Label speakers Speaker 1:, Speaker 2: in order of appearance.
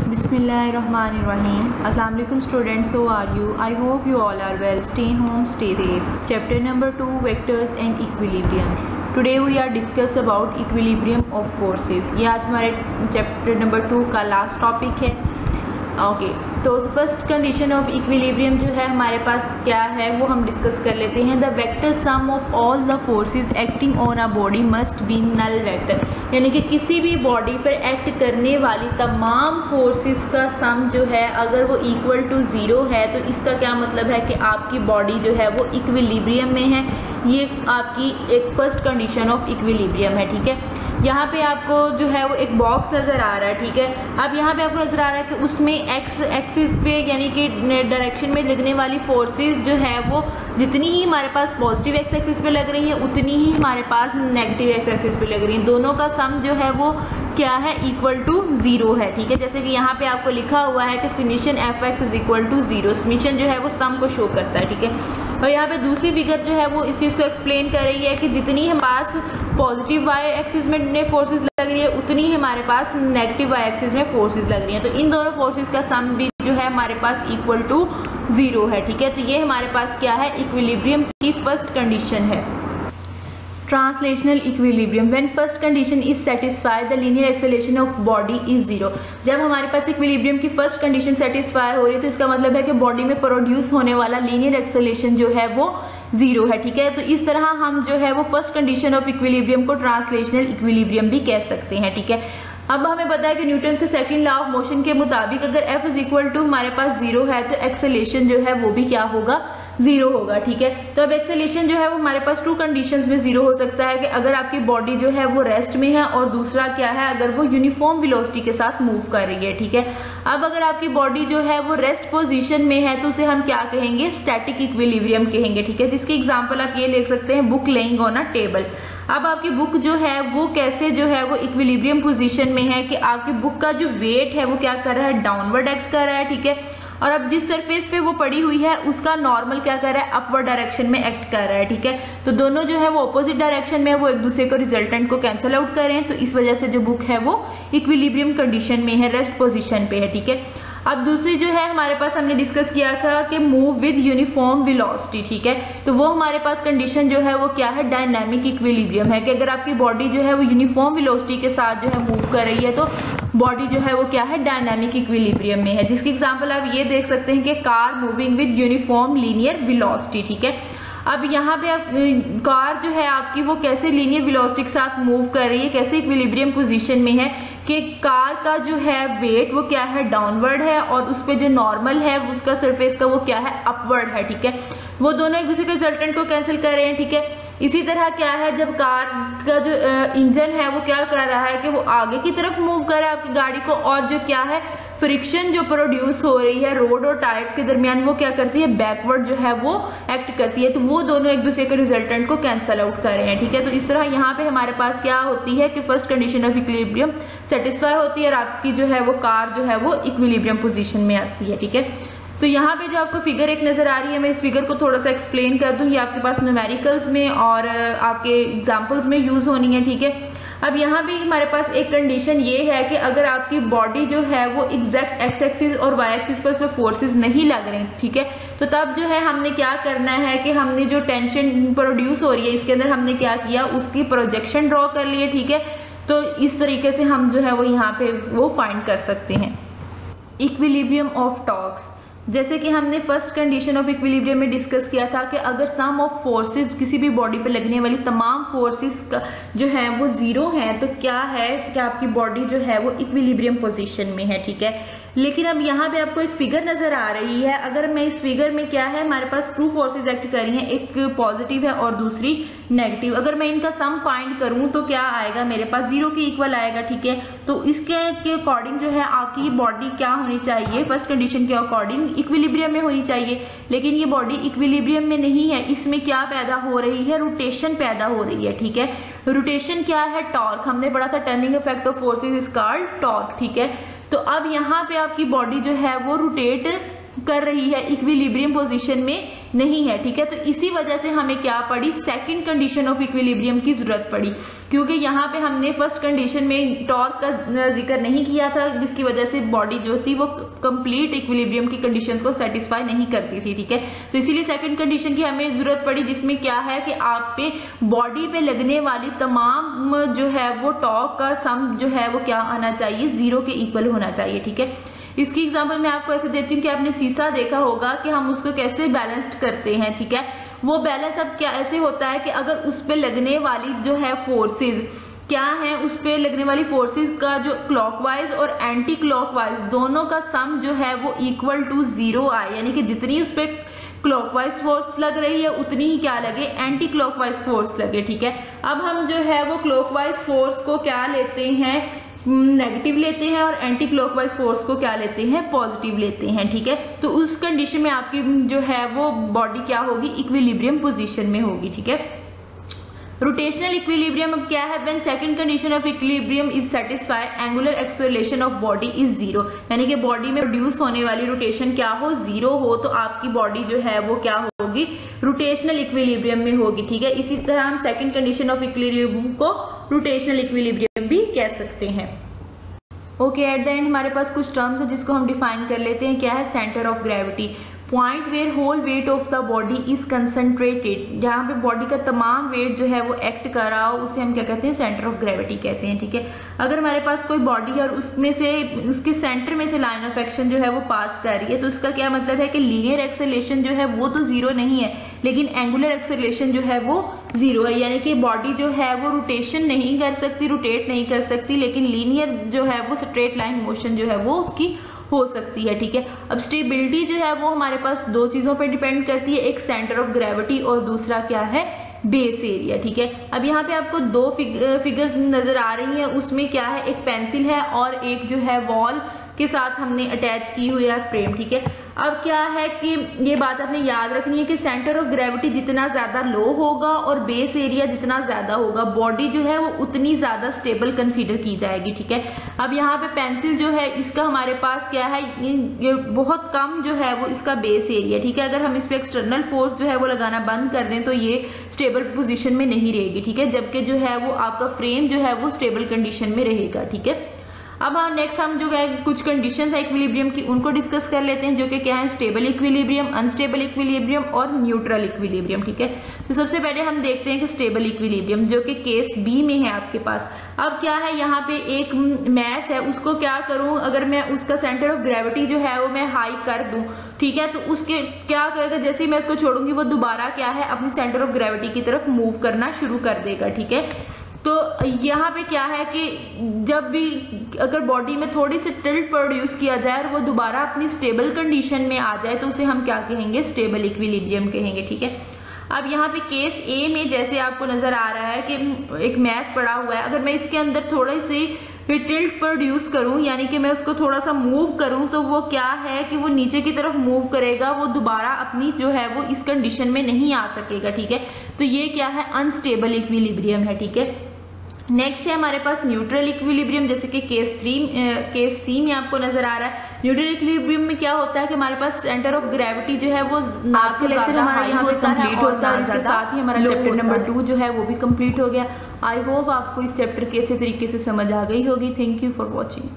Speaker 1: Bismillahirrahmanirrahim. Assalamualaikum students, how are you? I hope you all are well. Stay home, stay safe. Chapter number 2, Vectors and Equilibrium. Today we are discuss about equilibrium of forces. ये आज हमारे chapter number 2 का last topic है. Okay, तो first condition of equilibrium जो है हमारे पास क्या है वो हम डिस्कस कर लेते हैं. The vector sum of all the forces acting on a body must be null vector, यानी कि किसी भी बॉडी पर एक्ट करने वाली तमाम फोर्सेस का सम जो है अगर वो इक्वल टू ज़ीरो है तो इसका क्या मतलब है कि आपकी बॉडी जो है वो इक्विलिब्रियम में है. ये आपकी एक फर्स्ट कंडीशन ऑफ इक्विलिब्रियम है. ठीक है, यहाँ पे आपको जो है वो एक बॉक्स नज़र आ रहा है. ठीक है, अब यहाँ पे आपको नज़र आ रहा है कि उसमें एक्स एक्सिस पे यानी कि डायरेक्शन में लगने वाली फोर्सेस जो है वो जितनी ही हमारे पास पॉजिटिव एक्स एक्सिस पे लग रही है उतनी ही हमारे पास नेगेटिव एक्स एक्सिस पे लग रही है. दोनों का सम जो है वो क्या है, इक्वल टू ज़ीरो है. ठीक है, जैसे कि यहाँ पे आपको लिखा हुआ है कि summation F X is equal to zero. Summation जो है वो सम को शो करता है. ठीक है, और यहाँ पे दूसरी फिगर जो है वो इस चीज़ को एक्सप्लेन कर रही है कि जितनी हमारे पास पॉजिटिव वाई एक्सिस में फोर्सेस लग रही है उतनी ही हमारे पास नेगेटिव वाई एक्सिस में फोर्सेस लग रही है. तो इन दोनों फोर्सेस का सम भी जो है हमारे पास इक्वल टू ज़ीरो है. ठीक है, तो ये हमारे पास क्या है, इक्विलिब्रियम की फर्स्ट कंडीशन है. Translational equilibrium, when first condition is satisfied the linear acceleration of body is zero. जब हमारे पास इक्विलिब्रियम की फर्स्ट कंडीशन सेटिस्फाई हो रही है तो इसका मतलब है कि बॉडी में प्रोड्यूस होने वाला लीनियर एक्सेलरेशन जो है वो जीरो है. ठीक है, तो इस तरह हम जो है वो फर्स्ट कंडीशन ऑफ इक्विलिब्रियम को ट्रांसलेशनल इक्विलिब्रियम भी कह सकते हैं. ठीक है, अब हमें पता है कि न्यूटन के सेकंड लॉ ऑफ मोशन के मुताबिक अगर F इज इक्वल टू हमारे पास जीरो है तो एक्सेलरेशन जो है वो भी क्या होगा, जीरो होगा. ठीक है, तो अब एक्सेलरेशन जो है वो हमारे पास टू कंडीशंस में जीरो हो सकता है कि अगर आपकी बॉडी जो है वो रेस्ट में है और दूसरा क्या है, अगर वो यूनिफॉर्म वेलोसिटी के साथ मूव कर रही है. ठीक है, अब अगर आपकी बॉडी जो है वो रेस्ट पोजीशन में है तो उसे हम क्या कहेंगे, स्टैटिक इक्विलिब्रियम कहेंगे. ठीक है, जिसकी एग्जांपल आप ये ले सकते हैं, book laying on a table. अब आपकी बुक जो है वो कैसे जो है वो इक्विलिब्रियम पोजीशन में है कि आपकी बुक का जो वेट है वो क्या कर रहा है, डाउनवर्ड एक्ट कर रहा है. ठीक है, और अब जिस सरफेस पे वो पड़ी हुई है उसका नॉर्मल क्या कर रहा है, अपवर्ड डायरेक्शन में एक्ट कर रहा है. ठीक है, तो दोनों जो है वो ऑपोजिट डायरेक्शन में है, वो एक दूसरे को रिजल्टेंट को कैंसिल आउट कर रहे हैं. तो इस वजह से जो बुक है वो इक्विलिब्रियम कंडीशन में है, रेस्ट पोजीशन पे है. ठीक है, अब दूसरी जो है हमारे पास हमने डिस्कस किया था कि मूव विद यूनिफॉर्म वेलोसिटी. ठीक है, तो वो हमारे पास कंडीशन जो है वो क्या है, डायनामिक इक्विलिब्रियम है कि अगर आपकी बॉडी जो है वो यूनिफॉर्म वेलोसिटी के साथ जो है मूव कर रही है तो बॉडी जो है वो क्या है, डायनामिक इक्विलिब्रियम में है. जिसकी एग्जांपल आप ये देख सकते हैं कि car moving with uniform linear velocity. ठीक है, अब यहाँ पे आप कार जो है आपकी वो कैसे लीनियर वेलोसिटी के साथ मूव कर रही है, कैसे इक्विलिब्रियम पोजीशन में है कि कार का जो है वेट वो क्या है, डाउनवर्ड है और उस पे जो नॉर्मल है उसका सरफेस का वो क्या है, अपवर्ड है. ठीक है, वो दोनों एक दूसरे के रिजल्टेंट को कैंसिल कर रहे हैं. ठीक है, इसी तरह क्या है, जब कार का जो इंजन है वो क्या कर रहा है कि वो आगे की तरफ मूव कर रहा है आपकी गाड़ी को, और जो क्या है, फ्रिक्शन जो प्रोड्यूस हो रही है रोड और टायर्स के दरमियान वो क्या करती है, बैकवर्ड जो है वो एक्ट करती है. तो वो दोनों एक दूसरे के रिजल्टेंट को कैंसल आउट कर रहे हैं. ठीक है, तो इस तरह यहाँ पे हमारे पास क्या होती है कि first condition of equilibrium satisfy होती है और आपकी जो है वो कार जो है वो इक्विलिब्रियम पोजीशन में आती है. ठीक है, तो यहाँ पे जो आपको फिगर एक नजर आ रही है, मैं इस फिगर को थोड़ा सा एक्सप्लेन कर दूं. ये आपके पास न्यूमेरिकल्स में और आपके एग्जांपल्स में यूज होनी है. ठीक है, अब यहाँ पे हमारे पास एक कंडीशन ये है कि अगर आपकी बॉडी जो है वो एग्जैक्ट एक्स एक्सिस और वाई एक्सिस पर फोर्सेस नहीं लग रहे. ठीक है, तो तब जो है हमने क्या करना है कि हमने जो टेंशन प्रोड्यूस हो रही है इसके अंदर हमने क्या किया, उसकी प्रोजेक्शन ड्रॉ कर लिए. ठीक है, तो इस तरीके से हम जो है वो यहाँ पे वो फाइंड कर सकते हैं. इक्विलिब्रियम ऑफ टॉर्क्स, जैसे कि हमने फर्स्ट कंडीशन ऑफ इक्विलिब्रियम में डिस्कस किया था कि अगर सम ऑफ फोर्सेस किसी भी बॉडी पे लगने वाली तमाम फोर्सेस का जो है वो जीरो है तो क्या है कि आपकी बॉडी जो है वो इक्विलिब्रियम पोजीशन में है. ठीक है, लेकिन अब यहाँ पे आपको एक फिगर नजर आ रही है. अगर मैं इस फिगर में क्या है, हमारे पास टू फोर्सेस एक्ट कर रही हैं, एक पॉजिटिव है और दूसरी नेगेटिव. अगर मैं इनका सम फाइंड करूं तो क्या आएगा, मेरे पास जीरो के इक्वल आएगा. ठीक है, तो इसके अकॉर्डिंग जो है आपकी बॉडी क्या होनी चाहिए, फर्स्ट कंडीशन के अकॉर्डिंग इक्विलिब्रियम में होनी चाहिए. लेकिन ये बॉडी इक्विलिब्रियम में नहीं है, इसमें क्या पैदा हो रही है, रोटेशन पैदा हो रही है. ठीक है, रोटेशन क्या है, टॉर्क. हमने पढ़ा था turning effect of forces is called torque. ठीक है, तो अब यहाँ पे आपकी बॉडी जो है वो रोटेट कर रही है इक्विलिब्रियम पोजीशन में नहीं है, ठीक है। तो इसी वजह से हमें क्या पड़ी, सेकंड कंडीशन ऑफ इक्विलिब्रियम की जरूरत पड़ी, क्योंकि यहाँ पे हमने फर्स्ट कंडीशन में टॉर्क का जिक्र नहीं किया था, जिसकी वजह से बॉडी जो थी वो कंप्लीट इक्विलिब्रियम की कंडीशंस को सेटिस्फाई नहीं करती थी, ठीक है। तो इसीलिए सेकंड कंडीशन की हमें जरूरत पड़ी, जिसमें क्या है कि आप पे बॉडी पे लगने वाली तमाम जो है वो टॉर्क का सम जो है वो क्या आना चाहिए, 0 के इक्वल होना चाहिए, ठीक है। इसकी एग्जांपल मैं आपको ऐसे देती हूँ कि आपने शीशा देखा होगा कि हम उसको कैसे बैलेंस्ड करते हैं, ठीक है। वो बैलेंस अब क्या ऐसे होता है कि अगर उस पे लगने वाली जो है फोर्सेस क्या है, उस पे लगने वाली फोर्सेस का जो क्लॉकवाइज और एंटी क्लॉकवाइज दोनों का सम जो है वो इक्वल टू 0 आए, यानी कि जितनी उस पे क्लॉकवाइज फोर्स लग रही है उतनी ही क्या लगे, एंटी क्लॉकवाइज फोर्स लगे, ठीक है। अब हम जो है वो क्लॉकवाइज फोर्स को क्या लेते हैं, नेगेटिव लेते हैं, और एंटी क्लॉकवाइज फोर्स को क्या लेते हैं, पॉजिटिव लेते हैं, ठीक है। तो उस कंडीशन में आपकी जो है वो बॉडी क्या होगी, इक्विलिब्रियम पोजीशन में होगी, ठीक है। रोटेशनल इक्विलिब्रियम अब क्या है, when second condition of equilibrium is satisfied angular acceleration of body is 0, यानी कि बॉडी में प्रोड्यूस होने वाली रोटेशन क्या हो, 0 हो, तो आपकी बॉडी जो है वो क्या होगी, रोटेशनल इक्विलिब्रियम में होगी, ठीक है। इसी तरह हम सेकंड कंडीशन ऑफ इक्विलिब्रियम को रोटेशनल इक्विलिब्रियम भी कह सकते हैं। ओके, एट द एंड हमारे पास कुछ टर्म्स है जिसको हम डिफाइन कर लेते हैं। क्या है, centre of gravity, point where whole weight of the body is concentrated, जहां पे बॉडी का तमाम वेट जो है वो एक्ट कर रहा हो, उसे हम क्या कहते हैं, सेंटर ऑफ ग्रेविटी कहते हैं, ठीक है। अगर हमारे पास कोई बॉडी है और उसमें से उसके सेंटर में से लाइन ऑफ एक्शन जो है वो पास कर रही है, तो उसका क्या मतलब है कि लीनियर एक्सेलरेशन जो है वो तो 0 नहीं है, लेकिन एंगुलर एक्सेलरेशन जो है वो 0 है, यानी कि बॉडी जो है वो रोटेशन नहीं कर सकती, रोटेट नहीं कर सकती, लेकिन लीनियर जो है वो स्ट्रेट लाइन मोशन जो है वो उसकी हो सकती है, ठीक है। अब स्टेबिलिटी जो है वो हमारे पास 2 चीजों पर डिपेंड करती है, एक सेंटर ऑफ ग्रेविटी और दूसरा क्या है, बेस एरिया, ठीक है। अब यहाँ पे आपको 2 फिगर्स नजर आ रही हैं, उसमें क्या है, एक पेंसिल है और एक जो है वॉल के साथ हमने अटैच की हुई है फ्रेम, ठीक है। अब क्या है कि ये बात आपने याद रखनी है कि सेंटर ऑफ ग्रेविटी जितना ज्यादा लो होगा और बेस एरिया जितना ज्यादा होगा, बॉडी जो है वो उतनी ज्यादा स्टेबल कंसीडर की जाएगी, ठीक है। अब यहाँ पे पेंसिल जो है इसका हमारे पास क्या है, ये बहुत कम जो है वो इसका बेस एरिया, ठीक है। अगर हम इस पे एक्सटर्नल फोर्स जो है वो लगाना बंद कर दें तो ये स्टेबल पोजिशन में नहीं रहेगी, ठीक है, जबकि जो है वो आपका फ्रेम जो है वो स्टेबल कंडीशन में रहेगा, ठीक है। अब नेक्स्ट हम जो है कुछ कंडीशंस है इक्विलिब्रियम की उनको डिस्कस कर लेते हैं, जो कि क्या है, स्टेबल इक्विलिब्रियम, अनस्टेबल इक्विलिब्रियम और न्यूट्रल इक्विलिब्रियम, ठीक है। तो सबसे पहले हम देखते हैं कि स्टेबल इक्विलिब्रियम, जो कि केस बी में है आपके पास। अब क्या है, यहाँ पे एक मैस है, उसको क्या करूं, अगर मैं उसका सेंटर ऑफ ग्रेविटी जो है वो मैं हाई कर दूं, ठीक है, तो उसके क्या करेगा, जैसे ही मैं उसको छोड़ूंगी वो दोबारा क्या है, अपनी सेंटर ऑफ ग्रेविटी की तरफ मूव करना शुरू कर देगा, ठीक है। तो यहाँ पे क्या है कि जब भी अगर बॉडी में थोड़ी सी टिल्ट प्रोड्यूस किया जाए और वो दोबारा अपनी स्टेबल कंडीशन में आ जाए तो उसे हम क्या कहेंगे, स्टेबल इक्विलिब्रियम कहेंगे, ठीक है। अब यहाँ पे केस ए में जैसे आपको नजर आ रहा है कि एक मैस पड़ा हुआ है, अगर मैं इसके अंदर थोड़ी सी टिल्ट प्रोड्यूस करूं, यानी कि मैं उसको थोड़ा सा मूव करूं, तो वो क्या है कि वो नीचे की तरफ मूव करेगा, वो दोबारा अपनी जो है वो इस कंडीशन में नहीं आ सकेगा, ठीक है। तो ये क्या है, अनस्टेबल इक्विलिब्रियम है, ठीक है। नेक्स्ट है हमारे पास न्यूट्रल इक्विलिब्रियम, जैसे कि केस सी में आपको नजर आ रहा है। न्यूट्रल इक्विलिब्रियम में क्या होता है कि हमारे पास सेंटर ऑफ ग्रेविटी जो है वो आज का लेक्चर हमारा यहाँ पे कंप्लीट होता है, इसके साथ ही हमारा चैप्टर नंबर 2 जो है वो भी कंप्लीट हो गया। आई होप आपको इस चैप्टर की अच्छे तरीके से समझ आ गई होगी। Thank you for watching.